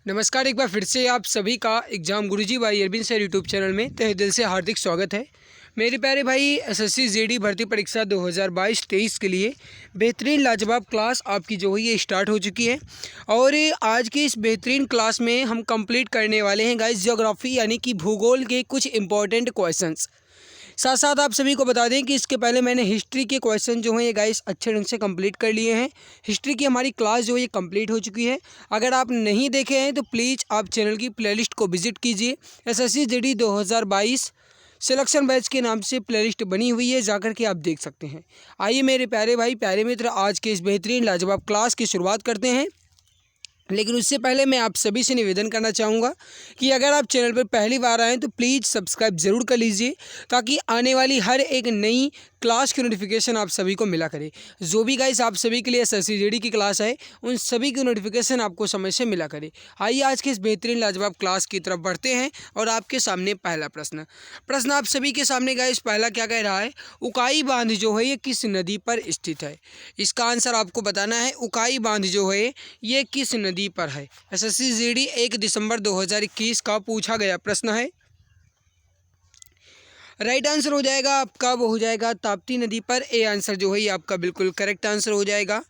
नमस्कार, एक बार फिर से आप सभी का एग्जाम गुरुजी भाई अरविंद सर यूट्यूब चैनल में तहे दिल से हार्दिक स्वागत है। मेरे प्यारे भाई, एसएससी जीडी भर्ती परीक्षा 2022-23 के लिए बेहतरीन लाजवाब क्लास आपकी जो है ये स्टार्ट हो चुकी है। और आज की इस बेहतरीन क्लास में हम कंप्लीट करने वाले हैं गाइस ज्योग्राफी यानी कि भूगोल के कुछ इंपॉर्टेंट क्वेश्चंस। साथ साथ आप सभी को बता दें कि इसके पहले मैंने हिस्ट्री के क्वेश्चन जो हैं ये गाइस अच्छे ढंग से कंप्लीट कर लिए हैं। हिस्ट्री की हमारी क्लास जो है ये कंप्लीट हो चुकी है। अगर आप नहीं देखे हैं तो प्लीज़ आप चैनल की प्लेलिस्ट को विजिट कीजिए। एसएससी जीडी 2022 सिलेक्शन बैच के नाम से प्लेलिस्ट बनी हुई है, जाकर के आप देख सकते हैं। आइए मेरे प्यारे भाई प्यारे मित्र, आज के इस बेहतरीन लाजवाब क्लास की शुरुआत करते हैं। लेकिन उससे पहले मैं आप सभी से निवेदन करना चाहूँगा कि अगर आप चैनल पर पहली बार आएँ तो प्लीज़ सब्सक्राइब ज़रूर कर लीजिए, ताकि आने वाली हर एक नई क्लास की नोटिफिकेशन आप सभी को मिला करे। जो भी गाइस आप सभी के लिए एसएससी जीडी की क्लास है, उन सभी की नोटिफिकेशन आपको समय से मिला करे। आइए आज के इस बेहतरीन लाजवाब क्लास की तरफ बढ़ते हैं। और आपके सामने पहला प्रश्न आप सभी के सामने गाइस पहला क्या कह रहा है, उकाई बांध जो है ये किस नदी पर स्थित है। इसका आंसर आपको बताना है। उकाई बांध जो है ये किस नदी पर है। एसएससी जीडी 1 दिसंबर 2021 का पूछा गया प्रश्न है। राइट आंसर हो जाएगा आपका, वो हो जाएगा ताप्ती नदी पर। ए आंसर जो है ये आपका बिल्कुल करेक्ट आंसर हो जाएगा।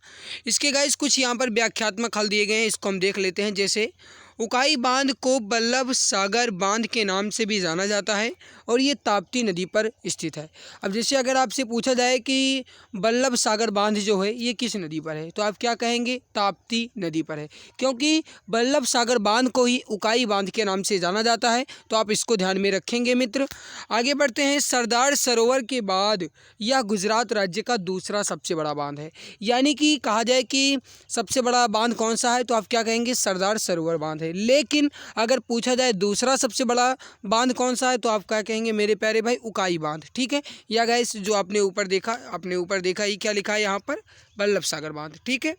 इसके गाइस कुछ यहाँ पर व्याख्यात्मक हल दिए गए हैं, इसको हम देख लेते हैं। जैसे उकाई बांध को बल्लभ सागर बांध के नाम से भी जाना जाता है और ये ताप्ती नदी पर स्थित है। अब जैसे अगर आपसे पूछा जाए कि बल्लभ सागर बांध जो है ये किस नदी पर है, तो आप क्या कहेंगे, ताप्ती नदी पर है, क्योंकि बल्लभ सागर बांध को ही उकाई बांध के नाम से जाना जाता है। तो आप इसको ध्यान में रखेंगे मित्र। आगे बढ़ते हैं। सरदार सरोवर के बाद यह गुजरात राज्य का दूसरा सबसे बड़ा बांध है। यानी कि कहा जाए कि सबसे बड़ा बांध कौन सा है, तो आप क्या कहेंगे, सरदार सरोवर बांध है। लेकिन अगर पूछा जाए दूसरा सबसे बड़ा बांध कौन सा है, तो आप क्या कहेंगे मेरे प्यारे भाई, उकाई बांध। ठीक है, या गाइस जो आपने ऊपर देखा ये क्या लिखा है यहाँ पर, बल्लभ सागर बांध। ठीक है।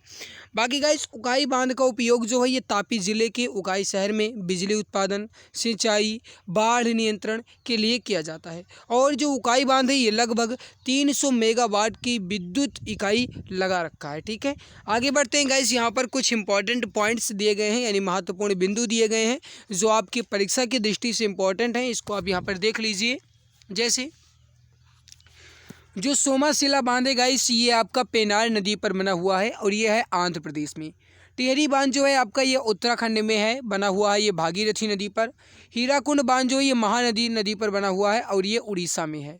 बाकी गाइस उकाई बांध का उपयोग जो है ये तापी जिले के उकाई शहर में बिजली उत्पादन, सिंचाई, बाढ़ नियंत्रण के लिए किया जाता है। और जो उकाई बांध है ये लगभग 300 मेगावाट की विद्युत इकाई लगा रखा है। ठीक है। आगे बढ़ते हैं गाइस, यहाँ पर कुछ इंपॉर्टेंट पॉइंट्स दिए गए हैं, यानी महत्वपूर्ण बिंदु दिए गए हैं जो आपकी परीक्षा की दृष्टि से इंपॉर्टेंट हैं। इसको आप यहाँ पर देख लीजिए। जैसे जो सोमाशिला बांध है गाइस ये आपका पेनार नदी पर बना हुआ है और ये है आंध्र प्रदेश में। टिहरी बांध जो है आपका ये उत्तराखंड में है, बना हुआ है ये भागीरथी नदी पर। हीराकुंड बांध जो है ये महानदी नदी पर बना हुआ है और ये उड़ीसा में है।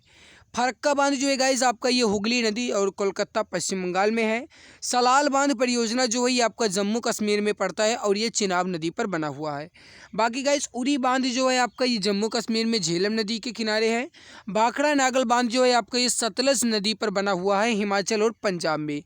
फरक्का बांध जो है गाइस आपका ये हुगली नदी और कोलकाता पश्चिम बंगाल में है। सलाल बांध परियोजना जो है ये आपका जम्मू कश्मीर में पड़ता है और ये चिनाब नदी पर बना हुआ है। बाकी गाइस उरी बांध जो है आपका ये जम्मू कश्मीर में झेलम नदी के किनारे है। भाखड़ा नागल बांध जो है आपका ये सतलज नदी पर बना हुआ है, हिमाचल और पंजाब में।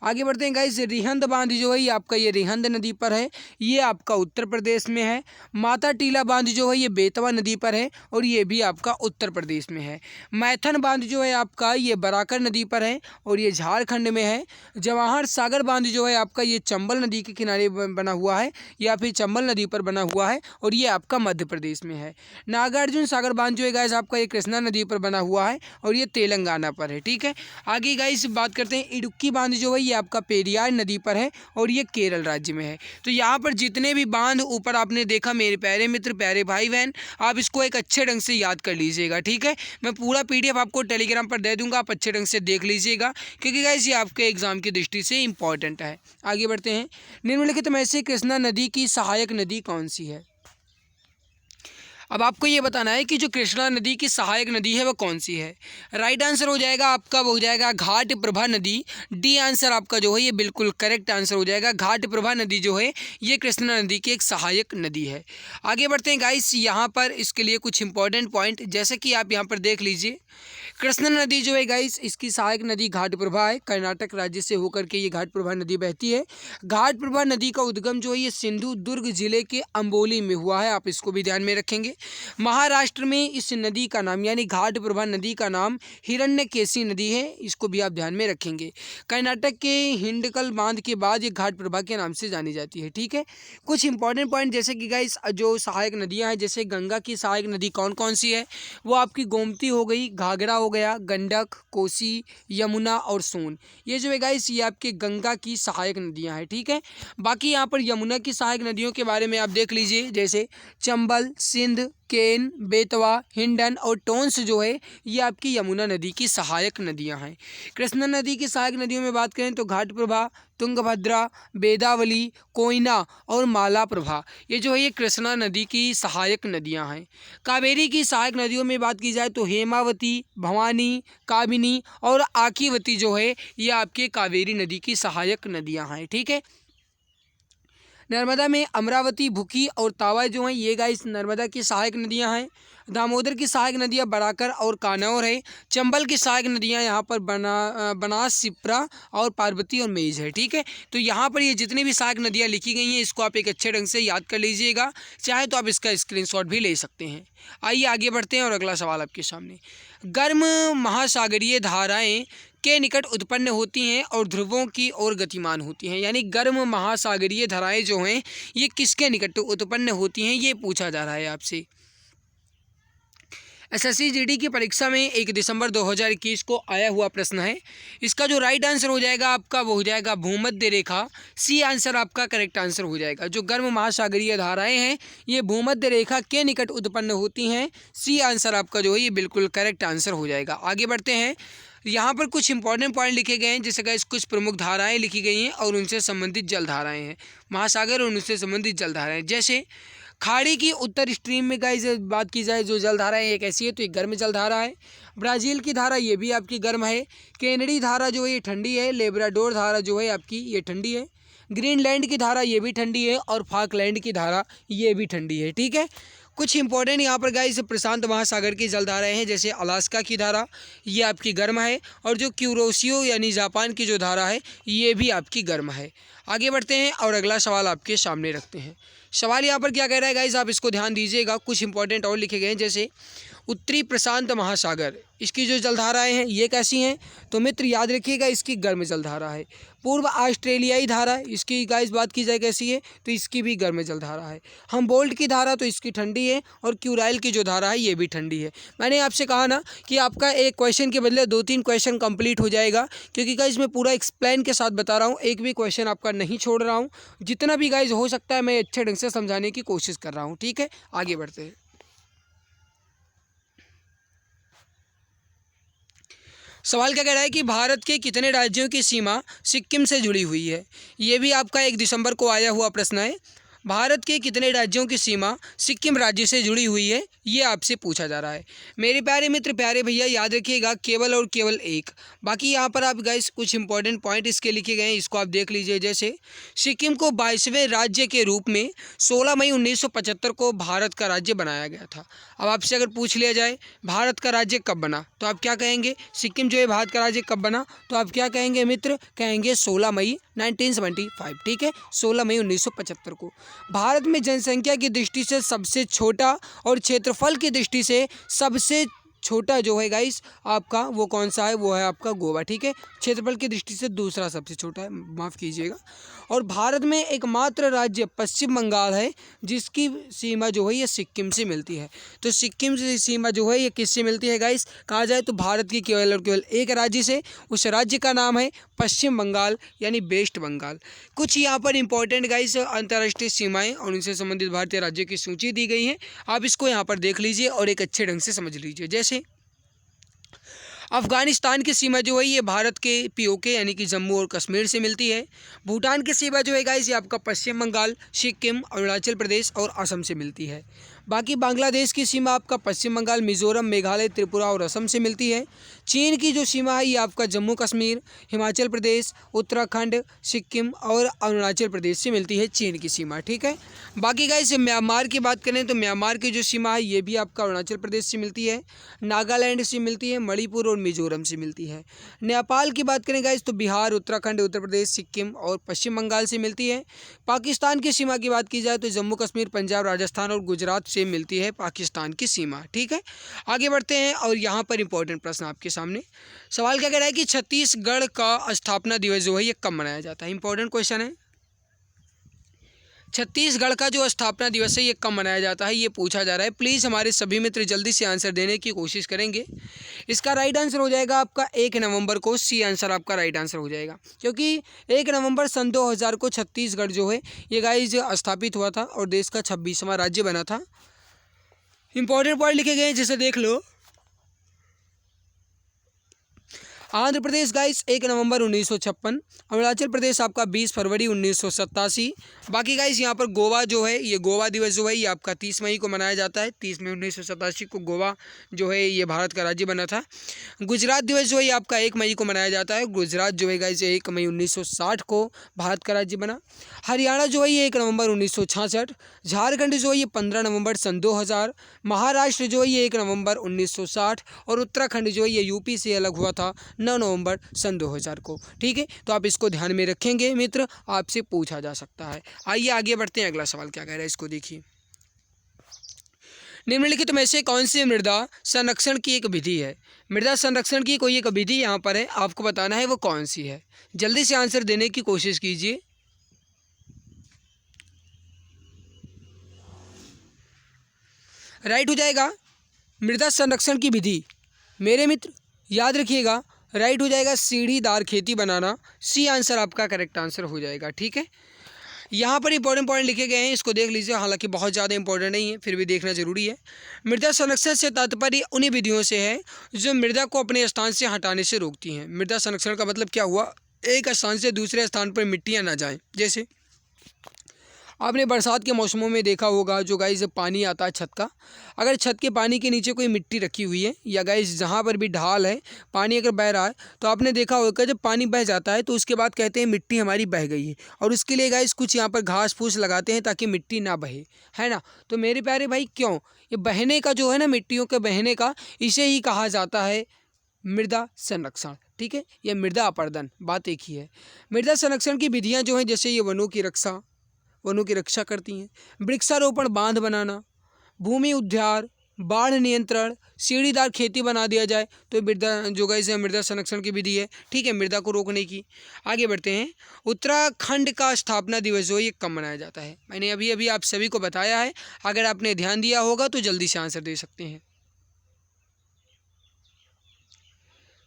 आगे बढ़ते हैं गाइस, रिहंद बांध जो है ये आपका ये रिहंद नदी पर है, ये आपका उत्तर प्रदेश में है। माता टीला बांध जो है ये बेतवा नदी पर है और ये भी आपका उत्तर प्रदेश में है। मैथन बांध जो है आपका ये बराकर नदी पर है और ये झारखंड में है। जवाहर सागर बांध जो है आपका ये चंबल नदी के किनारे बना हुआ है या फिर चंबल नदी पर बना हुआ है और ये आपका मध्य प्रदेश में है। नागार्जुन सागर बांध जो है गाइस आपका ये कृष्णा नदी पर बना हुआ है और ये तेलंगाना पर है। ठीक है। आगे गाइस बात करते हैं, इडुक्की बांध जो है ये आपका पेरियार नदी पर है और ये केरल राज्य में है। तो यहाँ पर जितने भी बांध ऊपर आपने देखा मेरे प्यारे मित्र प्यारे भाई बहन, आप इसको एक अच्छे ढंग से याद कर लीजिएगा। ठीक है। मैं पूरा PDF आपको टेलीग्राम पर दे दूंगा, आप अच्छे ढंग से देख लीजिएगा, क्योंकि गाइस ये आपके एग्जाम की दृष्टि से इंपॉर्टेंट है। आगे बढ़ते हैं। निम्नलिखित में से कृष्णा नदी की सहायक नदी कौन सी है। अब आपको ये बताना है कि जो कृष्णा नदी की सहायक नदी है वो कौन सी है। राइट आंसर हो जाएगा आपका, वो हो जाएगा घाट प्रभा नदी। डी आंसर आपका जो है ये बिल्कुल करेक्ट आंसर हो जाएगा। घाट प्रभा नदी जो है ये कृष्णा नदी की एक सहायक नदी है। आगे बढ़ते हैं गाइस, यहाँ पर इसके लिए कुछ इंपॉर्टेंट पॉइंट, जैसे कि आप यहाँ पर देख लीजिए। कृष्णा नदी जो है गाइस इसकी सहायक नदी घाट प्रभा है। कर्नाटक राज्य से होकर के ये घाट प्रभा नदी बहती है। घाट प्रभा नदी का उद्गम जो है ये सिंधु दुर्ग जिले के अम्बोली में हुआ है, आप इसको भी ध्यान में रखेंगे। महाराष्ट्र में इस नदी का नाम यानी घाटप्रभा नदी का नाम हिरण्यकेशी नदी है, इसको भी आप ध्यान में रखेंगे। कर्नाटक के हिंडकल बांध के बाद ये घाटप्रभा के नाम से जानी जाती है। ठीक है, कुछ इंपॉर्टेंट पॉइंट जैसे कि गाइस जो सहायक नदियाँ हैं, जैसे गंगा की सहायक नदी कौन कौन सी है, वो आपकी गोमती हो गई, घाघरा हो गया, गंडक, कोसी, यमुना और सोन। ये जो है गाइस ये आपके गंगा की सहायक नदियां हैं। ठीक है, बाकी यहाँ पर यमुना की सहायक नदियों के बारे में आप देख लीजिए, जैसे चंबल, सिंध, केन, बेतवा, हिंडन और टोंस जो है ये आपकी यमुना नदी की सहायक नदियां हैं। कृष्णा नदी की सहायक नदियों में बात करें तो घाटप्रभा, तुंगभद्रा, बेदावली, कोयना और मालाप्रभा, ये जो है ये कृष्णा नदी की सहायक नदियां हैं। कावेरी की सहायक नदियों में बात की जाए तो हेमावती, भवानी, काबिनी और आकीवती जो है ये आपके कावेरी नदी की सहायक नदियां हैं। ठीक है, नर्मदा में अमरावती, भुखी और तावा जो हैं ये गाइस नर्मदा की सहायक नदियां हैं। दामोदर की सहायक नदियां बराकर और कानौर है। चंबल की सहायक नदियां यहाँ पर बनास, सिप्रा और पार्वती और मेज है। ठीक है, तो यहाँ पर ये जितनी भी सहायक नदियाँ लिखी गई हैं इसको आप एक अच्छे ढंग से याद कर लीजिएगा, चाहे तो आप इसका स्क्रीनशॉट भी ले सकते हैं। आइए आगे बढ़ते हैं और अगला सवाल आपके सामने। गर्म महासागरीय धाराएं के निकट उत्पन्न होती हैं और ध्रुवों की ओर गतिमान होती हैं, यानी गर्म महासागरीय धाराएं जो हैं ये किसके निकट उत्पन्न होती हैं, ये पूछा जा रहा है आपसे। एसएससी जीडी की परीक्षा में 1 दिसंबर 2021 को आया हुआ प्रश्न है। इसका जो राइट आंसर हो जाएगा आपका वो हो जाएगा भूमध्य रेखा। सी आंसर आपका करेक्ट आंसर हो जाएगा। जो गर्म महासागरीय धाराएं हैं ये भूमध्य रेखा के निकट उत्पन्न होती हैं। सी आंसर आपका जो है ये बिल्कुल करेक्ट आंसर हो जाएगा। आगे बढ़ते हैं, यहाँ पर कुछ इंपॉर्टेंट पॉइंट लिखे गए हैं, जैसे गाइस कुछ प्रमुख धाराएं लिखी गई हैं और उनसे संबंधित जलधाराएं हैं। महासागर और उनसे संबंधित जलधाराएं, जैसे खाड़ी की उत्तर स्ट्रीम में गाइस बात की जाए जो जलधारा है एक ऐसी है तो एक गर्म जलधारा है। ब्राज़ील की धारा ये भी आपकी गर्म है। केनेडी धारा जो है ये ठंडी है। लेब्राडोर धारा जो है आपकी ये ठंडी है। ग्रीनलैंड की धारा ये भी ठंडी है और फाकलैंड की धारा ये भी ठंडी है। ठीक है, कुछ इंपॉर्टेंट यहाँ पर गाइस प्रशांत महासागर की जलधाराएं हैं, जैसे अलास्का की धारा ये आपकी गर्म है और जो क्यूरोसियो यानी जापान की जो धारा है ये भी आपकी गर्म है। आगे बढ़ते हैं और अगला सवाल आपके सामने रखते हैं। सवाल यहाँ पर क्या कह रहा है गाइस, आप इसको ध्यान दीजिएगा। कुछ इंपॉर्टेंट और लिखे गए हैं, जैसे उत्तरी प्रशांत महासागर इसकी जो जलधाराएं हैं ये कैसी हैं, तो मित्र याद रखिएगा इसकी गर्म जलधारा है। पूर्व ऑस्ट्रेलियाई धारा इसकी गाइस बात की जाए कैसी है, तो इसकी भी गर्म जलधारा है। हमबोल्ट की धारा तो इसकी ठंडी है और क्यूराइल की जो धारा है ये भी ठंडी है। मैंने आपसे कहा ना कि आपका एक क्वेश्चन के बदले 2-3 क्वेश्चन कंप्लीट हो जाएगा, क्योंकि गाइस मैं पूरा एक्सप्लेन के साथ बता रहा हूँ, एक भी क्वेश्चन आपका नहीं छोड़ रहा हूँ। जितना भी गाइस हो सकता है मैं अच्छे ढंग से समझाने की कोशिश कर रहा हूँ। ठीक है, आगे बढ़ते हैं। सवाल क्या कह रहा है कि भारत के कितने राज्यों की सीमा सिक्किम से जुड़ी हुई है। ये भी आपका 1 दिसंबर को आया हुआ प्रश्न है। भारत के कितने राज्यों की सीमा सिक्किम राज्य से जुड़ी हुई है, ये आपसे पूछा जा रहा है। मेरे प्यारे मित्र, प्यारे भैया, याद रखिएगा केवल और केवल एक। बाकी यहाँ पर आप गाइस कुछ इंपॉर्टेंट पॉइंट इसके लिखे गए हैं, इसको आप देख लीजिए। जैसे सिक्किम को 22वें राज्य के रूप में 16 मई 1975 को भारत का राज्य बनाया गया था। अब आपसे अगर पूछ लिया जाए भारत का राज्य कब बना, तो आप क्या कहेंगे? सिक्किम जो है भारत का राज्य कब बना, तो आप क्या कहेंगे मित्र? कहेंगे 16 मई 1975। ठीक है, 16 मई 1975 को। भारत में जनसंख्या की दृष्टि से सबसे छोटा और क्षेत्रफल की दृष्टि से सबसे छोटा जो है गाइस आपका वो कौन सा है, वो है आपका गोवा। ठीक है, क्षेत्रफल की दृष्टि से दूसरा सबसे छोटा है, माफ़ कीजिएगा। और भारत में एकमात्र राज्य पश्चिम बंगाल है जिसकी सीमा जो है ये सिक्किम से मिलती है। तो सिक्किम से सीमा जो है ये किससे मिलती है गाइस? कहा जाए तो भारत की केवल और केवल एक राज्य से, उस राज्य का नाम है पश्चिम बंगाल यानी वेस्ट बंगाल। कुछ यहाँ पर इंपॉर्टेंट गाइस अंतर्राष्ट्रीय सीमाएँ और उनसे संबंधित भारतीय राज्यों की सूची दी गई है, आप इसको यहाँ पर देख लीजिए और एक अच्छे ढंग से समझ लीजिए। जैसे अफ़गानिस्तान की सीमा जो है ये भारत के पीओके यानी कि जम्मू और कश्मीर से मिलती है। भूटान की सीमा जो है गाइस ये आपका पश्चिम बंगाल, सिक्किम, अरुणाचल प्रदेश और असम से मिलती है। बाकी बांग्लादेश की सीमा आपका पश्चिम बंगाल, मिजोरम, मेघालय, त्रिपुरा और असम से मिलती है। चीन की जो सीमा है ये आपका जम्मू कश्मीर, हिमाचल प्रदेश, उत्तराखंड, सिक्किम और अरुणाचल प्रदेश से मिलती है चीन की सीमा। ठीक है, बाकी गाइस म्यांमार की बात करें तो म्यांमार की जो सीमा है ये भी आपका अरुणाचल प्रदेश से मिलती है, नागालैंड से मिलती है, मणिपुर और मिजोरम से मिलती है। नेपाल की बात करें गाइस तो बिहार, उत्तराखंड, उत्तर प्रदेश, सिक्किम और पश्चिम बंगाल से मिलती है। पाकिस्तान की सीमा की बात की जाए तो जम्मू कश्मीर, पंजाब, राजस्थान और गुजरात से मिलती है पाकिस्तान की सीमा। ठीक है, आगे बढ़ते हैं और यहाँ पर इंपॉर्टेंट प्रश्न आपके सामने। सवाल क्या कह रहा है कि छत्तीसगढ़ का स्थापना दिवस जो है ये कब मनाया जाता है। इंपॉर्टेंट क्वेश्चन है, छत्तीसगढ़ का जो स्थापना दिवस है ये कब मनाया जाता है, ये पूछा जा रहा है। प्लीज़ हमारे सभी मित्र जल्दी से आंसर देने की कोशिश करेंगे। इसका राइट आंसर हो जाएगा आपका 1 नवंबर को। सी आंसर आपका राइट आंसर हो जाएगा, क्योंकि 1 नवंबर सन 2000 को छत्तीसगढ़ जो है ये गाइज स्थापित हुआ था और देश का 26वां राज्य बना था। इंपॉर्टेंट पॉइंट लिखे गए हैं जिसे देख लो। आंध्र प्रदेश गाइस 1 नवंबर 1956, अरुणाचल प्रदेश आपका 20 फरवरी 1987। बाकी गाइस यहाँ पर गोवा जो है ये गोवा दिवस जो है ये आपका 30 मई को मनाया जाता है। 30 मई 1987 को गोवा जो है ये भारत का राज्य बना था। गुजरात दिवस जो है आपका 1 मई को मनाया जाता है। गुजरात जो है गाइस 1 मई 1960 को भारत का राज्य बना। हरियाणा जो है ये 1 नवंबर 1966। झारखंड जो है ये 15 नवंबर सन 2000। महाराष्ट्र जो है ये 1 नवंबर 1960 और उत्तराखंड जो है ये यूपी से अलग हुआ था 9 नवंबर सन 2000 को। ठीक है, तो आप इसको ध्यान में रखेंगे मित्र, आपसे पूछा जा सकता है। आइए आगे बढ़ते हैं, अगला सवाल क्या कह रहा है इसको देखिए। निम्नलिखित में से कौन सी मृदा संरक्षण की एक विधि है। मृदा संरक्षण की कोई एक विधि यहाँ पर है, आपको बताना है वो कौन सी है। जल्दी से आंसर देने की कोशिश कीजिए। राइट हो जाएगा मृदा संरक्षण की विधि। मेरे मित्र याद रखिएगा, राइट हो जाएगा सीढ़ीदार खेती बनाना। सी आंसर आपका करेक्ट आंसर हो जाएगा। ठीक है, यहाँ पर इंपॉर्टेंट पॉइंट लिखे गए हैं, इसको देख लीजिए। हालांकि बहुत ज़्यादा इंपॉर्टेंट नहीं है, फिर भी देखना जरूरी है। मृदा संरक्षण से तात्पर्य उन्हीं विधियों से है जो मृदा को अपने स्थान से हटाने से रोकती हैं। मृदा संरक्षण का मतलब क्या हुआ, एक स्थान से दूसरे स्थान पर मिट्टियाँ ना जाएँ। जैसे आपने बरसात के मौसमों में देखा होगा जो गाइस पानी आता है छत का, अगर छत के पानी के नीचे कोई मिट्टी रखी हुई है या गाइस जहाँ पर भी ढाल है पानी अगर बह रहा है तो आपने देखा होगा जब पानी बह जाता है तो उसके बाद कहते हैं मिट्टी हमारी बह गई है, और उसके लिए गाइस कुछ यहाँ पर घास फूस लगाते हैं ताकि मिट्टी ना बहे, है ना। तो मेरे प्यारे भाई क्यों ये बहने का जो है ना, मिट्टियों के बहने का, इसे ही कहा जाता है मृदा संरक्षण। ठीक है, यह मृदा अपर्दन, बात एक ही है। मृदा संरक्षण की विधियाँ जो हैं जैसे ये वनों की रक्षा करती हैं, वृक्षारोपण बांध बनाना, भूमि उद्धार, बाढ़ नियंत्रण, सीढ़ीदार खेती बना दिया जाए तो मृदा जो गाइस है मृदा संरक्षण की विधि है। ठीक है, मृदा को रोकने की। आगे बढ़ते हैं, उत्तराखंड का स्थापना दिवस जो है ये कब मनाया जाता है। मैंने अभी अभी आप सभी को बताया है, अगर आपने ध्यान दिया होगा तो जल्दी से आंसर दे सकते हैं।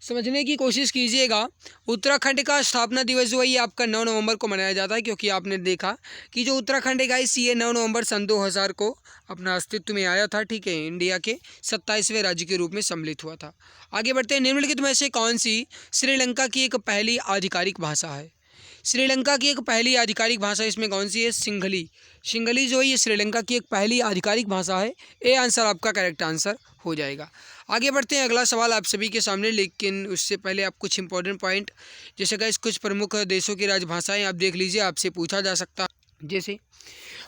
समझने की कोशिश कीजिएगा। उत्तराखंड का स्थापना दिवस जो है ये आपका 9 नवंबर को मनाया जाता है, क्योंकि आपने देखा कि जो उत्तराखंड है गाइस ये 9 नवंबर सन 2000 को अपना अस्तित्व में आया था। ठीक है, इंडिया के 27वें राज्य के रूप में सम्मिलित हुआ था। आगे बढ़ते हैं, निम्नलिखित में से कौन सी श्रीलंका की एक पहली आधिकारिक भाषा है। श्रीलंका की एक पहली आधिकारिक भाषा इसमें कौन सी है, सिंघली। सिंघली जो है ये श्रीलंका की एक पहली आधिकारिक भाषा है। ए आंसर आपका करेक्ट आंसर हो जाएगा। आगे बढ़ते हैं, अगला सवाल आप सभी के सामने, लेकिन उससे पहले आप कुछ इंपॉर्टेंट पॉइंट जैसे गाइस कुछ प्रमुख देशों की राजभाषाएं आप देख लीजिए, आपसे पूछा जा सकता है। जैसे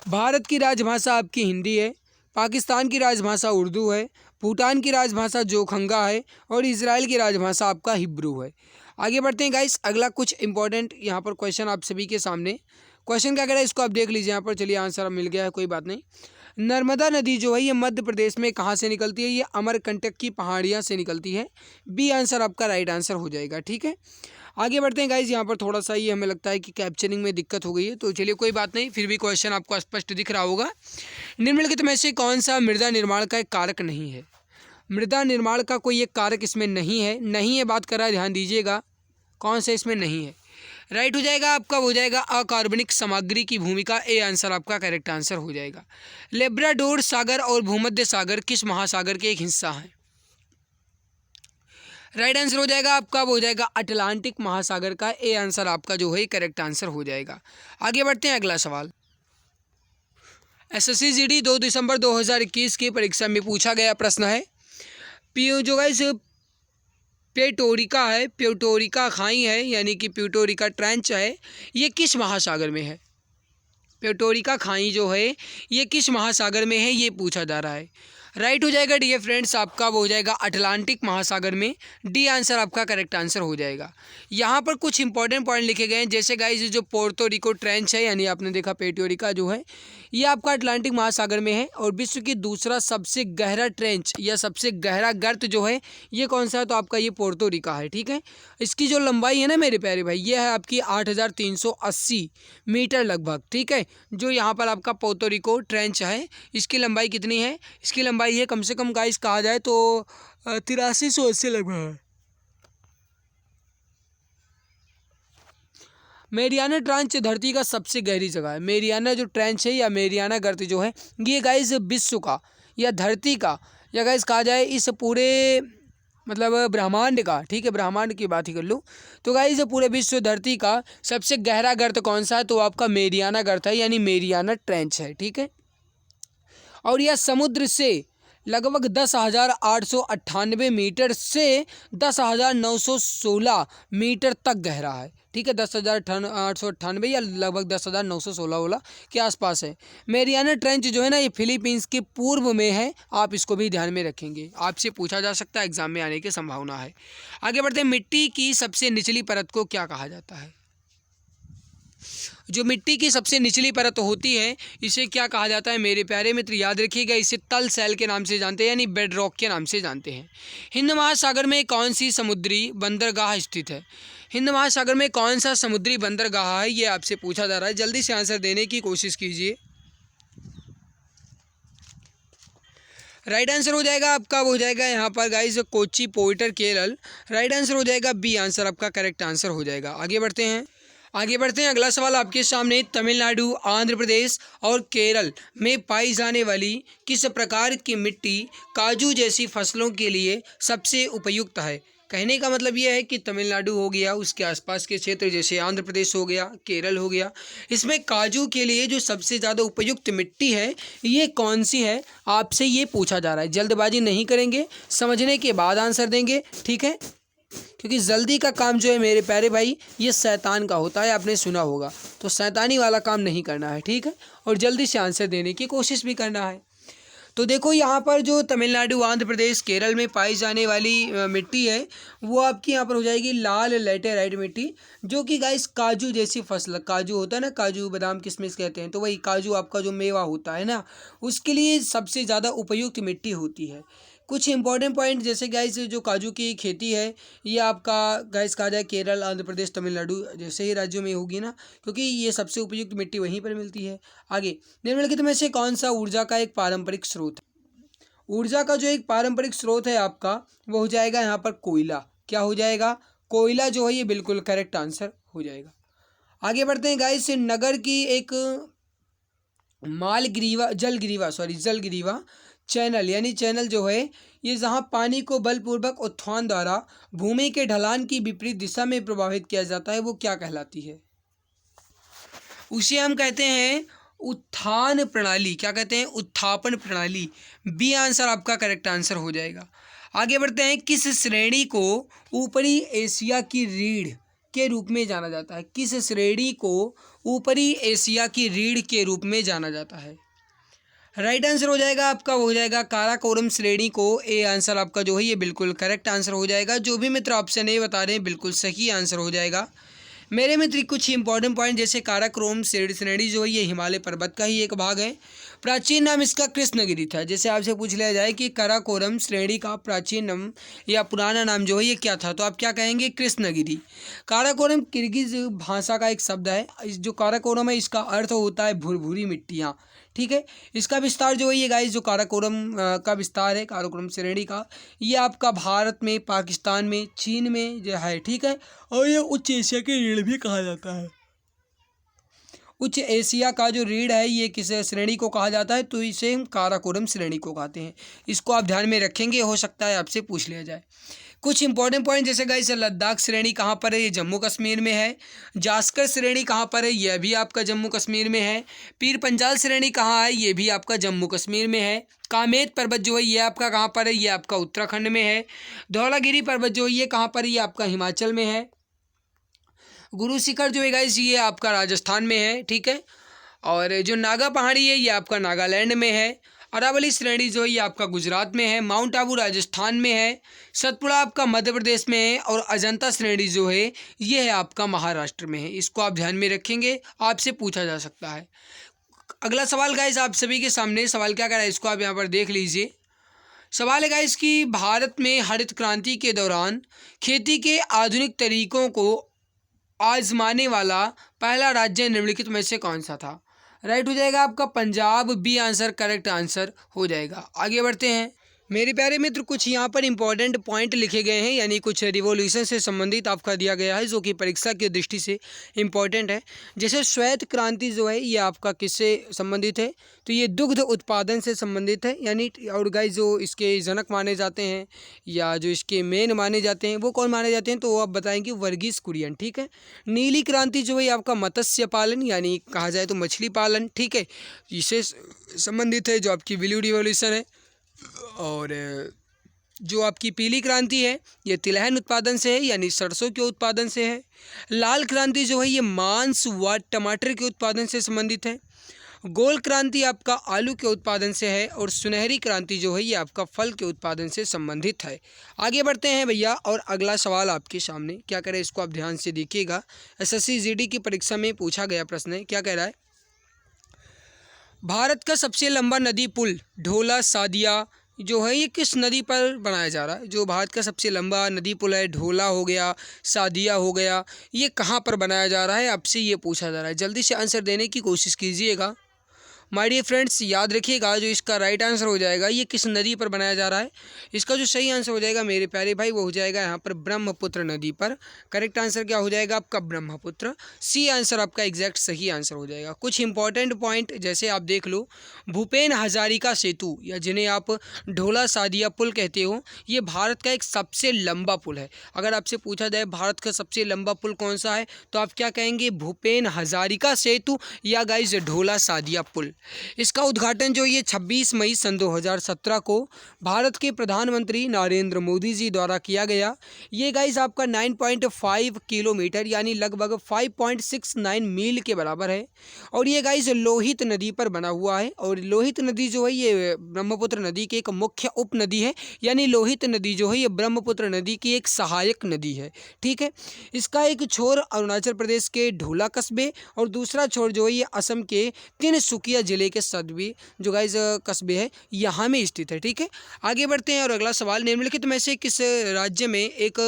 भारत की राजभाषा आपकी हिंदी है, पाकिस्तान की राजभाषा उर्दू है, भूटान की राजभाषा जोखंगा है और इजराइल की राजभाषा आपका हिब्रू है। आगे बढ़ते हैं गाइस, अगला कुछ इंपॉर्टेंट यहाँ पर क्वेश्चन आप सभी के सामने। क्वेश्चन क्या कह रहा है इसको आप देख लीजिए यहाँ पर। चलिए आंसर मिल गया है, कोई बात नहीं। नर्मदा नदी जो है ये मध्य प्रदेश में कहाँ से निकलती है, ये अमरकंटक की पहाड़ियाँ से निकलती है। बी आंसर आपका राइट आंसर हो जाएगा। ठीक है, आगे बढ़ते हैं गाइज। यहाँ पर थोड़ा सा ये हमें लगता है कि कैप्चरिंग में दिक्कत हो गई है, तो चलिए कोई बात नहीं, फिर भी क्वेश्चन आपको स्पष्ट दिख रहा होगा। निम्नलिखित में से कौन सा मृदा निर्माण का एक कारक नहीं है। मृदा निर्माण का कोई एक कारक इसमें नहीं है बात कर रहा है, ध्यान दीजिएगा कौन सा इसमें नहीं है। राइट हो जाएगा आपका, हो जाएगा अकार्बनिक सामग्री की भूमिका। ए आंसर आपका करेक्ट आंसर हो जाएगा। लेब्राडोर सागर और भूमध्य सागर किस महासागर के एक हिस्सा है। राइट आंसर हो जाएगा आपका, हो जाएगा अटलांटिक महासागर का। ए आंसर आपका जो है करेक्ट आंसर हो जाएगा। आगे बढ़ते हैं, अगला सवाल एसएससी जीडी 2 दिसंबर 2021 की परीक्षा में पूछा गया प्रश्न है। जो गाइस प्यूटोरिका खाई है, यानी कि प्यूटोरिका ट्रेंच है, ये किस महासागर में है। प्यूटोरिका खाई जो है ये किस महासागर में है, ये पूछा जा रहा है। राइट हो जाएगा डियर फ्रेंड्स आपका, वो हो जाएगा अटलांटिक महासागर में। डी आंसर आपका करेक्ट आंसर हो जाएगा। यहाँ पर कुछ इंपॉर्टेंट पॉइंट लिखे गए हैं, जैसे गाइस जो पोर्टो रिको ट्रेंच है, यानी आपने देखा पेट्रोरिका जो है ये आपका अटलांटिक महासागर में है। और विश्व की दूसरा सबसे गहरा ट्रेंच या सबसे गहरा गर्त जो है ये कौन सा है, तो आपका ये पोर्टो रिका है। ठीक है, इसकी जो लंबाई है ना मेरे प्यारे भाई, ये है आपकी 8380 मीटर लगभग। ठीक है, जो यहाँ पर आपका पोर्टो रिको ट्रेंच है इसकी लंबाई कितनी है, इसकी लंबाई है कम से कम गाइस कहा जाए तो 8380 लगभग है। मेरियाना ट्रांच धरती का सबसे गहरी जगह है। मेरियाना जो ट्रेंच है या मेरियाना गर्त जो है ये गाइस विश्व का या धरती का या गाइस कहा जाए इस पूरे मतलब ब्रह्मांड का, ठीक है ब्रह्मांड की बात ही कर लूँ तो गाइस पूरे विश्व धरती का सबसे गहरा गर्त कौन सा है, तो आपका मेरियाना गर्त है, यानी मेरियाना ट्रेंच है। ठीक है, और यह समुद्र से लगभग 10,898 मीटर से 10,916 मीटर तक गहरा है। ठीक है, 10,898 या लगभग 10,916 के आसपास है। मेरियाना ट्रेंच जो है ना ये फिलीपींस के पूर्व में है, आप इसको भी ध्यान में रखेंगे, आपसे पूछा जा सकता है, एग्जाम में आने की संभावना है। आगे बढ़ते हैं, मिट्टी की सबसे निचली परत को क्या कहा जाता है। जो मिट्टी की सबसे निचली परत होती है इसे क्या कहा जाता है मेरे प्यारे मित्र, याद रखिएगा इसे तल सेल के नाम से जानते हैं, यानी बेड रॉक के नाम से जानते हैं। हिंद महासागर में कौन सी समुद्री बंदरगाह स्थित है। हिंद महासागर में कौन सा समुद्री बंदरगाह है ये आपसे पूछा जा रहा है, जल्दी से आंसर देने की कोशिश कीजिए। राइट आंसर हो जाएगा आपका, वो हो जाएगा यहाँ पर guys Kochi port Kerala. Right answer हो जाएगा बी आंसर आपका करेक्ट आंसर हो जाएगा। आगे बढ़ते हैं, अगला सवाल आपके सामने, तमिलनाडु, आंध्र प्रदेश और केरल में पाई जाने वाली किस प्रकार की मिट्टी काजू जैसी फसलों के लिए सबसे उपयुक्त है। कहने का मतलब यह है कि तमिलनाडु हो गया, उसके आसपास के क्षेत्र जैसे आंध्र प्रदेश हो गया, केरल हो गया, इसमें काजू के लिए जो सबसे ज़्यादा उपयुक्त मिट्टी है ये कौन सी है, आपसे ये पूछा जा रहा है। जल्दबाजी नहीं करेंगे, समझने के बाद आंसर देंगे, ठीक है, क्योंकि जल्दी का काम जो है मेरे प्यारे भाई ये शैतान का होता है, आपने सुना होगा, तो शैतानी वाला काम नहीं करना है। ठीक है, और जल्दी से आंसर देने की कोशिश भी करना है। तो देखो यहाँ पर जो तमिलनाडु, आंध्र प्रदेश, केरल में पाई जाने वाली मिट्टी है वो आपकी यहाँ पर हो जाएगी लाल लैटेराइट मिट्टी, जो कि गाइस काजू जैसी फसल, काजू होता है ना, काजू बादाम किशमिश कहते हैं, तो वही काजू आपका जो मेवा होता है ना उसके लिए सबसे ज़्यादा उपयुक्त मिट्टी होती है। कुछ इंपॉर्टेंट पॉइंट जैसे गाइस जो काजू की खेती है ये आपका गाइस कहा जाए केरल, आंध्र प्रदेश, तमिलनाडु जैसे ही राज्यों में होगी ना, क्योंकि ये सबसे उपयुक्त मिट्टी वहीं पर मिलती है। आगे, निम्नलिखित में से कौन सा ऊर्जा का एक पारंपरिक स्रोत है। ऊर्जा का जो एक पारंपरिक स्रोत है आपका वो हो जाएगा यहाँ पर कोयला। क्या हो जाएगा, कोयला जो है ये बिल्कुल करेक्ट आंसर हो जाएगा। आगे बढ़ते हैं गाइस, नगर की एक जलग्रीवा चैनल, यानी चैनल जो है ये जहाँ पानी को बलपूर्वक उत्थान द्वारा भूमि के ढलान की विपरीत दिशा में प्रवाहित किया जाता है, वो क्या कहलाती है। उसे हम कहते हैं उत्थान प्रणाली। क्या कहते हैं, उत्थापन प्रणाली। बी आंसर आपका करेक्ट आंसर हो जाएगा। आगे बढ़ते हैं, किस श्रेणी को ऊपरी एशिया की रीढ़ के रूप में जाना जाता है। किस श्रेणी को ऊपरी एशिया की रीढ़ के रूप में जाना जाता है। राइट आंसर हो जाएगा आपका, वो हो जाएगा काराकोरम श्रेणी को। ए आंसर आपका जो है ये बिल्कुल करेक्ट आंसर हो जाएगा। जो भी मित्र ऑप्शन ए बता रहे हैं बिल्कुल सही आंसर हो जाएगा। मेरे मित्र कुछ इंपॉर्टेंट पॉइंट जैसे काराकोरम श्रेणी जो है ये हिमालय पर्वत का ही एक भाग है। प्राचीन नाम इसका कृष्णगिरी था। जैसे आपसे पूछ लिया जाए कि काराकोरम श्रेणी का प्राचीन नाम या पुराना नाम जो है ये क्या था, तो आप क्या कहेंगे, कृष्णगिरी। काराकोरम किर्गिज भाषा का एक शब्द है। जो काराकोरम है इसका अर्थ होता है भुरभुरी मिट्टियाँ। ठीक है, इसका विस्तार जो है ये गाइस जो काराकोरम का विस्तार है काराकोरम श्रेणी का, ये आपका भारत में, पाकिस्तान में, चीन में जो है। ठीक है, और ये उच्च एशिया की रीढ़ भी कहा जाता है। उच्च एशिया का जो रीढ़ है ये किस श्रेणी को कहा जाता है, तो इसे हम काराकोरम श्रेणी को कहते हैं। इसको आप ध्यान में रखेंगे, हो सकता है आपसे पूछ लिया जाए। कुछ इंपॉर्टेंट पॉइंट जैसे गाइस लद्दाख श्रेणी कहाँ पर है, ये जम्मू कश्मीर में है। जास्कर श्रेणी कहाँ पर है, यह भी आपका जम्मू कश्मीर में है। पीर पंजाल श्रेणी कहाँ है, ये भी आपका जम्मू कश्मीर में है। कामेत पर्वत जो है ये आपका कहाँ पर है, ये आपका उत्तराखंड में है। धौलागिरी पर्वत जो है ये कहाँ पर है, ये आपका हिमाचल में है। गुरु शिखर जो है गाइस ये आपका राजस्थान में है। ठीक है, और जो नागा पहाड़ी है ये आपका नागालैंड में है। अरावली श्रेणी जो है ये आपका गुजरात में है, माउंट आबू राजस्थान में है, सतपुड़ा आपका मध्य प्रदेश में है और अजंता श्रेणी जो है ये है आपका महाराष्ट्र में है। इसको आप ध्यान में रखेंगे, आपसे पूछा जा सकता है। अगला सवाल गाइस आप सभी के सामने सवाल क्या कर रहा है इसको आप यहाँ पर देख लीजिए। सवाल है गाइस कि भारत में हरित क्रांति के दौरान खेती के आधुनिक तरीकों को आजमाने वाला पहला राज्य निम्नलिखित में से कौन सा था? राइट हो जाएगा आपका Punjab, B answer correct answer हो जाएगा। आगे बढ़ते हैं मेरे प्यारे मित्र, कुछ यहाँ पर इंपॉर्टेंट पॉइंट लिखे गए हैं, यानी कुछ रिवॉल्यूशन से संबंधित आपका दिया गया है जो कि परीक्षा की दृष्टि से इम्पॉर्टेंट है। जैसे श्वेत क्रांति जो है ये आपका किससे संबंधित है? तो ये दुग्ध उत्पादन से संबंधित है, यानी और गाइस जो इसके जनक माने जाते हैं या जो इसके मेन माने जाते हैं वो कौन माने जाते हैं? तो वो आप बताएंगे वर्गीस कुरियन। ठीक है। नीली क्रांति जो है आपका मत्स्य पालन यानी कहा जाए तो मछली पालन, ठीक है, इससे संबंधित है जो आपकी ब्लू रिवॉल्यूशन है। और जो आपकी पीली क्रांति है ये तिलहन उत्पादन से है यानी सरसों के उत्पादन से है। लाल क्रांति जो है ये मांस व टमाटर के उत्पादन से संबंधित है। गोल क्रांति आपका आलू के उत्पादन से है और सुनहरी क्रांति जो है ये आपका फल के उत्पादन से संबंधित है। आगे बढ़ते हैं भैया और अगला सवाल आपके सामने क्या कह रहा है इसको आप ध्यान से देखिएगा। एसएससी जीडी की परीक्षा में पूछा गया प्रश्न है, क्या कह रहा है? भारत का सबसे लंबा नदी पुल ढोला सादिया जो है ये किस नदी पर बनाया जा रहा है? जो भारत का सबसे लंबा नदी पुल है, ढोला हो गया, सादिया हो गया, ये कहाँ पर बनाया जा रहा है? आपसे ये पूछा जा रहा है। जल्दी से आंसर देने की कोशिश कीजिएगा माय डियर फ्रेंड्स। याद रखिएगा जो इसका राइट आंसर हो जाएगा ये किस नदी पर बनाया जा रहा है, इसका जो सही आंसर हो जाएगा मेरे प्यारे भाई वो हो जाएगा यहाँ पर ब्रह्मपुत्र नदी पर। करेक्ट आंसर क्या हो जाएगा आपका? ब्रह्मपुत्र। सी आंसर आपका एग्जैक्ट सही आंसर हो जाएगा। कुछ इंपॉर्टेंट पॉइंट जैसे आप देख लो, भूपेन हजारिका सेतु या जिन्हें आप ढोला सादिया पुल कहते हो ये भारत का एक सबसे लंबा पुल है। अगर आपसे पूछा जाए भारत का सबसे लंबा पुल कौन सा है तो आप क्या कहेंगे? भूपेन हजारिका सेतु या गाइस ढोला सादिया पुल। इसका उद्घाटन जो ये 26 मई सन 2017 को भारत के प्रधानमंत्री नरेंद्र मोदी जी द्वारा किया गया। ये गाइस आपका 9.5 किलोमीटर यानी लगभग 5.69 मील के बराबर है और ये गाइस लोहित नदी पर बना हुआ है। और लोहित नदी जो है ये ब्रह्मपुत्र नदी की एक मुख्य उप नदी है, यानी लोहित नदी जो है ये ब्रह्मपुत्र नदी की एक सहायक नदी है। ठीक है। इसका एक छोर अरुणाचल प्रदेश के ढोला कस्बे और दूसरा छोर जो है ये असम के तिनसुकिया जिले के सदवी जो गाइस कस्बे है यहाँ में स्थित है। ठीक है। आगे बढ़ते हैं और अगला सवाल, निम्नलिखित में से किस राज्य में एक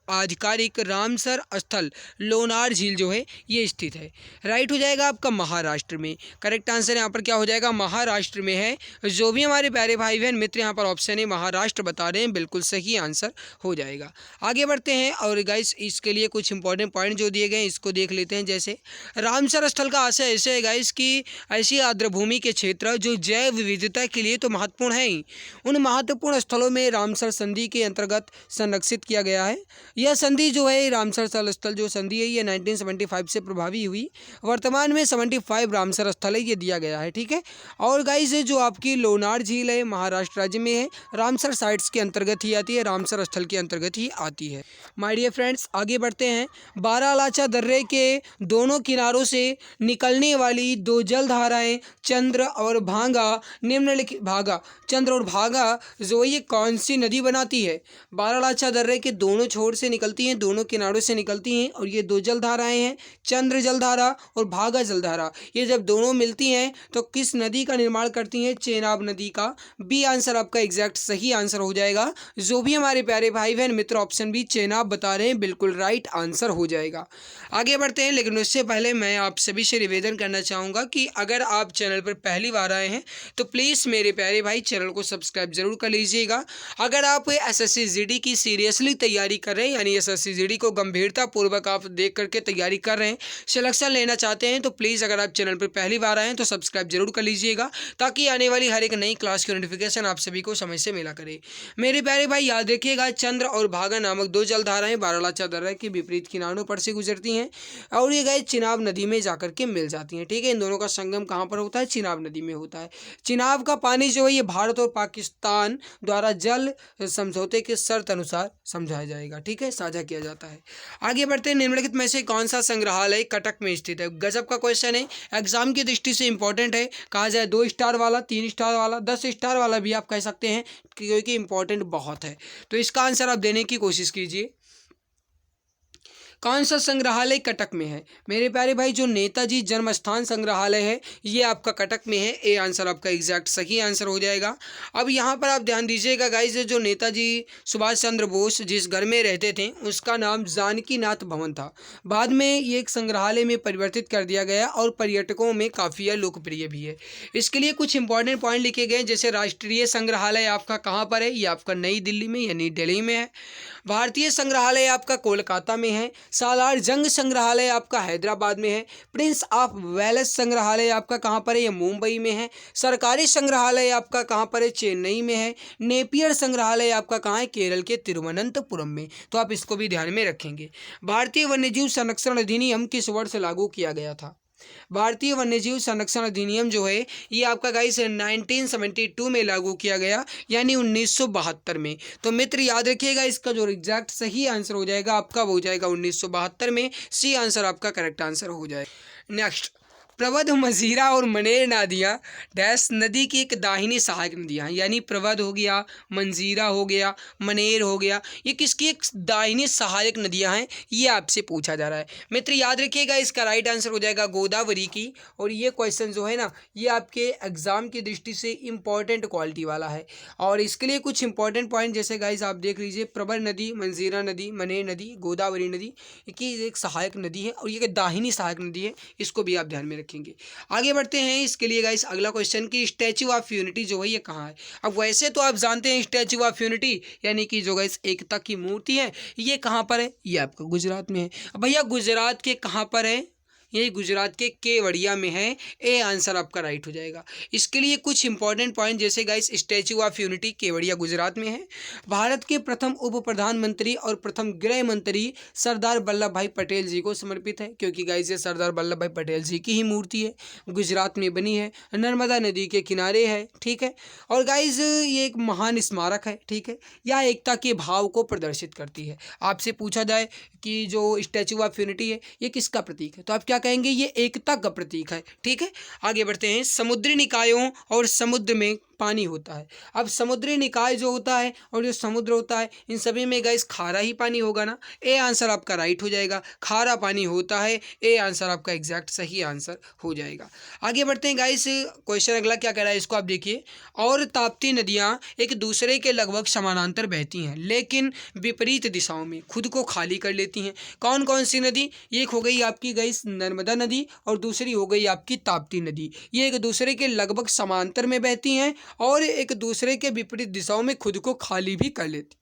आधिकारिक रामसर स्थल लोनार झील जो है ये स्थित है? राइट हो जाएगा आपका महाराष्ट्र में। करेक्ट आंसर यहाँ पर क्या हो जाएगा? महाराष्ट्र में है। जो भी हमारे प्यारे भाई बहन मित्र यहाँ पर ऑप्शन है महाराष्ट्र बता रहे हैं, बिल्कुल सही आंसर हो जाएगा। आगे बढ़ते हैं और गाइस इसके लिए कुछ इंपॉर्टेंट पॉइंट जो दिए गए हैं इसको देख लेते हैं। जैसे रामसर स्थल का आशय ऐसे है गाइस कि ऐसी आर्द्रभूमि के क्षेत्र जो जैव विविधता के लिए तो महत्वपूर्ण है ही, उन महत्वपूर्ण स्थलों में रामसर संधि के अंतर्गत संरक्षित किया गया है। यह संधि जो है रामसर स्थल जो संधि है ये 1975 से प्रभावी हुई। वर्तमान में 75 रामसर स्थल है ये दिया गया है। ठीक है। और गाइस जो आपकी लोनार झील है महाराष्ट्र राज्य में है, रामसर साइट्स के अंतर्गत ही आती है, रामसर स्थल के अंतर्गत ही आती है। माय डियर फ्रेंड्स आगे बढ़ते हैं। बारालाचा दर्रे के दोनों किनारों से निकलने वाली दो जलधाराएं चंद्र और भांगा निम्नलिखित भागा चंद्र और भागा जो ये कौन सी नदी बनाती है? बारालाचा दर्रे के दोनों छोर से निकलती हैं, दोनों किनारों से निकलती हैं और ये दो जलधाराएं हैं चंद्र जलधारा और भागा जलधारा। ये जब दोनों मिलती हैं तो किस नदी का निर्माण करती हैं? चेनाब नदी का। बी आंसर आपका एग्जैक्ट सही आंसर हो जाएगा। जो भी हमारे प्यारे भाई बहन मित्र ऑप्शन बी चेनाब बता रहे हैं बिल्कुल राइट आंसर हो जाएगा। आगे बढ़ते हैं लेकिन उससे पहले मैं आप सभी से निवेदन करना चाहूँगा कि अगर आप चैनल पर पहली बार आए हैं तो प्लीज़ मेरे प्यारे भाई चैनल को सब्सक्राइब जरूर कर लीजिएगा। अगर आप एसएससी जीडी की सीरियसली तैयारी कर रहे हैं यानी एसएससी जीडी को गंभीरता पूर्वक आप देख करके तैयारी कर रहे हैं, सिलेक्शन लेना चाहते हैं तो प्लीज़ अगर आप चैनल पर पहली बार आए हैं तो सब्सक्राइब जरूर कर लीजिएगा ताकि आने वाली हर एक नई क्लास की नोटिफिकेशन आप सभी को समय से मिला करे। मेरे प्यारे भाई याद रखिएगा चंद्र और भागा नामक दो जलधाराएं बारालाचा दर्रे के विपरीत किनारों पर से गुजरती हैं और ये गए चिनाब नदी में जाकर के मिल जाती हैं। ठीक है। इन दोनों का संगम कहाँ पर होता है? चिनाब नदी में होता है। चिनाब का पानी जो है ये भारत और पाकिस्तान द्वारा जल समझौते के शर्त अनुसार समझाया जाएगा। ठीक है। है, साझा किया जाता है। आगे बढ़ते हैं, निम्नलिखित में से कौन सा संग्रहालय कटक में स्थित है? गजब का क्वेश्चन है, एग्जाम की दृष्टि से इंपॉर्टेंट है। कहा जाए 2 स्टार वाला, 3 स्टार वाला, 10 स्टार वाला भी आप कह सकते हैं, क्योंकि इंपॉर्टेंट बहुत है। तो इसका आंसर आप देने की कोशिश कीजिए। कौन सा संग्रहालय कटक में है? मेरे प्यारे भाई, जो नेताजी जन्म स्थान संग्रहालय है ये आपका कटक में है। ए आंसर आपका एग्जैक्ट सही आंसर हो जाएगा। अब यहाँ पर आप ध्यान दीजिएगा गाइस, जो नेताजी सुभाष चंद्र बोस जिस घर में रहते थे उसका नाम जानकी नाथ भवन था। बाद में ये एक संग्रहालय में परिवर्तित कर दिया गया और पर्यटकों में काफ़ी लोकप्रिय भी है। इसके लिए कुछ इंपॉर्टेंट पॉइंट लिखे गए, जैसे राष्ट्रीय संग्रहालय आपका कहाँ पर है? ये आपका नई दिल्ली में यानी दिल्ली में है। भारतीय संग्रहालय आपका कोलकाता में है। सालार जंग संग्रहालय आपका हैदराबाद में है। प्रिंस ऑफ वेल्स संग्रहालय आपका कहाँ पर है? ये मुंबई में है। सरकारी संग्रहालय आपका कहाँ पर है? चेन्नई में है। नेपियर संग्रहालय आपका कहाँ है? केरल के तिरुवनंतपुरम में। तो आप इसको भी ध्यान में रखेंगे। भारतीय वन्यजीव संरक्षण अधिनियम किस वर्ष लागू किया गया था? भारतीय वन्यजीव संरक्षण अधिनियम जो है ये आपका गाइस 1972 में लागू किया गया, यानी 1972 में। तो मित्र याद रखिएगा, इसका जो एग्जैक्ट सही आंसर हो जाएगा आपका वो हो जाएगा 1972 में। सी आंसर आपका करेक्ट आंसर हो जाएगा। नेक्स्ट, प्रवध, मजीरा और मनेर नदियाँ डैश नदी की एक दाहिनी सहायक नदियाँ हैं, यानी प्रवध हो गया, मंजीरा हो गया, मनेर हो गया, ये किसकी एक दाहिनी सहायक नदियाँ हैं, ये आपसे पूछा जा रहा है। मित्र याद रखिएगा, इसका राइट आंसर हो जाएगा गोदावरी की। और ये क्वेश्चन जो है ना ये आपके एग्जाम की दृष्टि से इंपॉर्टेंट क्वालिटी वाला है। और इसके लिए कुछ इंपॉर्टेंट पॉइंट जैसे गाइस आप देख लीजिए, प्रवर नदी, मंजीरा नदी, मनेर नदी, गोदावरी नदी की एक सहायक नदी है और ये दाहिनी सहायक नदी है, इसको भी आप ध्यान में रखेंगे। आगे बढ़ते हैं, इसके लिए गाइस अगला क्वेश्चन कि स्टैचू ऑफ यूनिटी जो है ये कहाँ है? अब वैसे तो आप जानते हैं स्टैचू ऑफ यूनिटी यानी कि जो गाइस एकता की मूर्ति है ये कहाँ पर है? ये आपका गुजरात में है। अब भैया गुजरात के कहाँ पर है? ये गुजरात के केवड़िया में है। ए आंसर आपका राइट हो जाएगा। इसके लिए कुछ इंपॉर्टेंट पॉइंट जैसे guys statue of unity Kevadia Gujarat में है। भारत के प्रथम उप प्रधानमंत्री और प्रथम गृह मंत्री सरदार वल्लभ भाई पटेल जी को समर्पित है, क्योंकि गाइस ये सरदार वल्लभ भाई पटेल जी की ही मूर्ति है, गुजरात में बनी है, नर्मदा नदी के किनारे है, ठीक है। और गाइस ये एक महान स्मारक है, ठीक है, यह एकता के भाव को प्रदर्शित करती है। आपसे पूछा जाए कि जो स्टैचू ऑफ यूनिटी है ये किसका प्रतीक है, तो आप क्या कहेंगे? ये एकता का प्रतीक है, ठीक है। आगे बढ़ते हैं, समुद्री निकायों और समुद्र में पानी होता है। अब समुद्री निकाय जो होता है और जो समुद्र होता है इन सभी में गाइस खारा ही पानी होगा ना। ए आंसर आपका राइट हो जाएगा, खारा पानी होता है। ए आंसर आपका एग्जैक्ट सही आंसर हो जाएगा। आगे बढ़ते हैं गाइस, क्वेश्चन अगला क्या कह रहा है इसको आप देखिए। और ताप्ती नदियाँ एक दूसरे के लगभग समानांतर बहती हैं लेकिन विपरीत दिशाओं में खुद को खाली कर लेती हैं। कौन कौन सी नदी? एक हो गई आपकी गाइस नर्मदा नदी और दूसरी हो गई आपकी ताप्ती नदी। ये एक दूसरे के लगभग समांतर में बहती हैं और एक दूसरे के विपरीत दिशाओं में खुद को खाली भी कर लेती।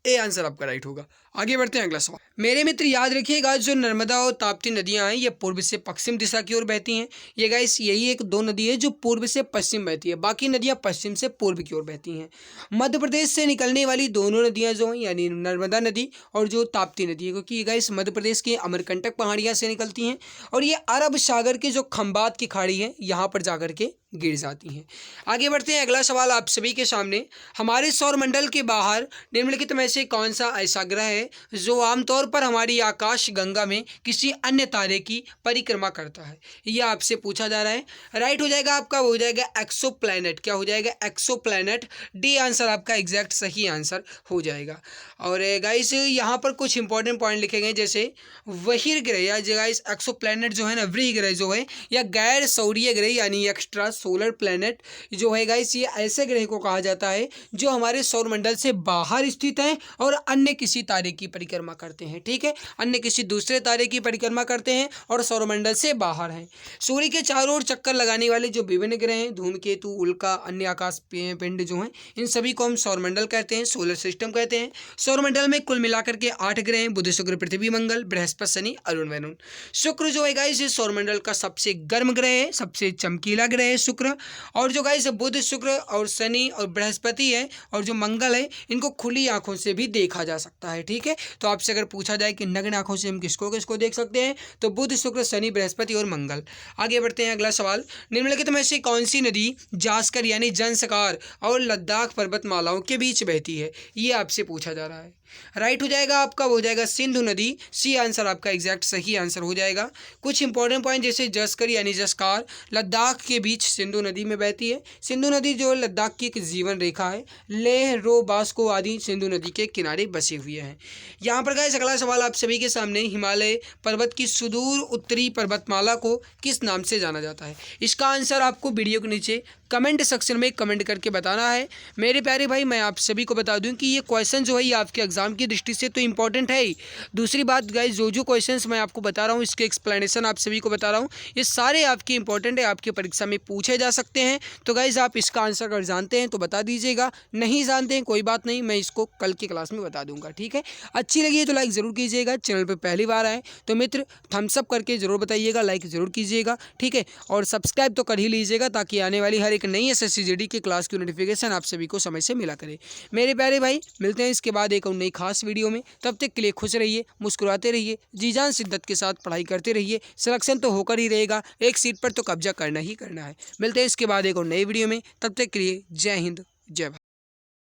ए आंसर आपका राइट होगा। आगे बढ़ते हैं अगला सवाल। मेरे मित्र याद रखिएगा, जो नर्मदा और ताप्ती नदियां हैं ये पूर्व से पश्चिम दिशा की ओर बहती हैं। ये गाइस यही एक दो नदी है जो पूर्व से पश्चिम बहती है, बाकी नदियां पश्चिम से पूर्व की ओर बहती हैं। मध्य प्रदेश से निकलने वाली दोनों नदियां जो हैं यानी नर्मदा नदी और जो ताप्ती नदी है, क्योंकि ये गाइस मध्य प्रदेश की अमरकंटक पहाड़ियाँ से निकलती हैं और ये अरब सागर के जो खंबात की खाड़ी है यहाँ पर जाकर के गिर जाती हैं। आगे बढ़ते हैं, अगला सवाल आप सभी के सामने। हमारे सौरमंडल के बाहर निम्नलिखित में से कौन सा ऐसा ग्रह है जो आमतौर पर हमारी आकाश गंगा में किसी अन्य तारे की परिक्रमा करता है? यह आपसे पूछा जा रहा है। राइट हो जाएगा आपका, वो हो जाएगा एक्सो प्लैनेट। क्या हो जाएगा? एक्सो प्लैनेट। डी आंसर आपका एग्जैक्ट सही आंसर हो जाएगा। और गाइस यहाँ पर कुछ इंपॉर्टेंट पॉइंट लिखे गए, जैसे बहिर्ग्रह या गाइस एक्सो प्लैनेट जो है ना, बहिर्ग्रह जो है या गैर सौरीय ग्रह यानी एक्स्ट्रा सोलर प्लैनेट जो है गाइस, ये ऐसे ग्रह को कहा जाता है जो हमारे सौरमंडल से बाहर स्थित हैं और अन्य किसी तारे की परिक्रमा करते हैं, ठीक है। अन्य किसी दूसरे तारे की परिक्रमा करते हैं और सौरमंडल से बाहर हैं। सूर्य के चारों ओर चक्कर लगाने वाले जो विभिन्न ग्रह हैं, धूमकेतु, उल्का, अन्य आकाश पिंड जो हैं, इन सभी को हम सौरमंडल कहते हैं, सोलर सिस्टम कहते हैं। सौरमंडल में कुल मिलाकर के 8 ग्रह हैं, बुध, शुक्र, पृथ्वी, मंगल, बृहस्पति, शनि, अरुण, वरुण। शुक्र जो है गाइस सौरमंडल का सबसे गर्म ग्रह है, सबसे चमकीला ग्रह है शुक्र। और जो गाइस बुध, शुक्र और शनि और बृहस्पति है और जो मंगल है, इनको खुली आंखों से भी देखा जा सकता है, ठीक है। ठीक है। तो आपसे अगर पूछा जाए कि नग्न आंखों से हम किसको किसको देख सकते हैं, तो बुध, शुक्र, शनि, बृहस्पति और मंगल। आगे बढ़ते हैं, अगला सवाल, निम्नलिखित में से कौन सी नदी जास्कर यानी जंसकार और लद्दाख पर्वतमालाओं के बीच बहती है, ये आपसे पूछा जा रहा है। राइट हो जाएगा आपका, वो हो जाएगा सिंधु नदी। सी आंसर आपका एग्जैक्ट सही आंसर हो जाएगा। कुछ इंपॉर्टेंट पॉइंट जैसे जस्कर यानी जस्कार लद्दाख के बीच सिंधु नदी में बहती है। सिंधु नदी जो लद्दाख की एक जीवन रेखा है। लेह, रो, बास्को आदि सिंधु नदी के किनारे बसे हुए हैं। यहाँ पर गाइस अगला सवाल आप सभी के सामने, हिमालय पर्वत की सुदूर उत्तरी पर्वतमाला को किस नाम से जाना जाता है? इसका आंसर आपको वीडियो के नीचे कमेंट सेक्शन में कमेंट करके बताना है। मेरे प्यारे भाई, मैं आप सभी को बता दूं कि ये क्वेश्चन जो है ये आपके एग्जाम की दृष्टि से तो इंपॉर्टेंट है ही। दूसरी बात गाइस, जो क्वेश्चंस मैं आपको बता रहा हूँ इसके एक्सप्लेनेशन आप सभी को बता रहा हूँ, ये सारे आपके इंपॉर्टेंट है, आपकी परीक्षा में पूछे जा सकते हैं। तो गाइस आप इसका आंसर अगर जानते हैं तो बता दीजिएगा, नहीं जानते हैं कोई बात नहीं, मैं इसको कल की क्लास में बता दूंगा, ठीक है। अच्छी लगी है तो लाइक ज़रूर कीजिएगा, चैनल पर पहली बार आए तो मित्र थम्स अप करके ज़रूर बताइएगा, लाइक ज़रूर कीजिएगा, ठीक है। और सब्सक्राइब तो कर ही लीजिएगा ताकि आने वाली हर एक नई एसएससी जीडी की क्लास की नोटिफिकेशन आप सभी को समय से मिला करे। मेरे प्यारे भाई, मिलते हैं इसके बाद एक और नई खास वीडियो में। तब तक के लिए खुश रहिए, मुस्कुराते रहिए, जी जान शिद्दत के साथ पढ़ाई करते रहिए। सिलेक्शन तो होकर ही रहेगा, एक सीट पर तो कब्जा करना ही करना है। मिलते हैं इसके बाद एक और नई वीडियो में, तब तक के लिए जय हिंद, जय भारत।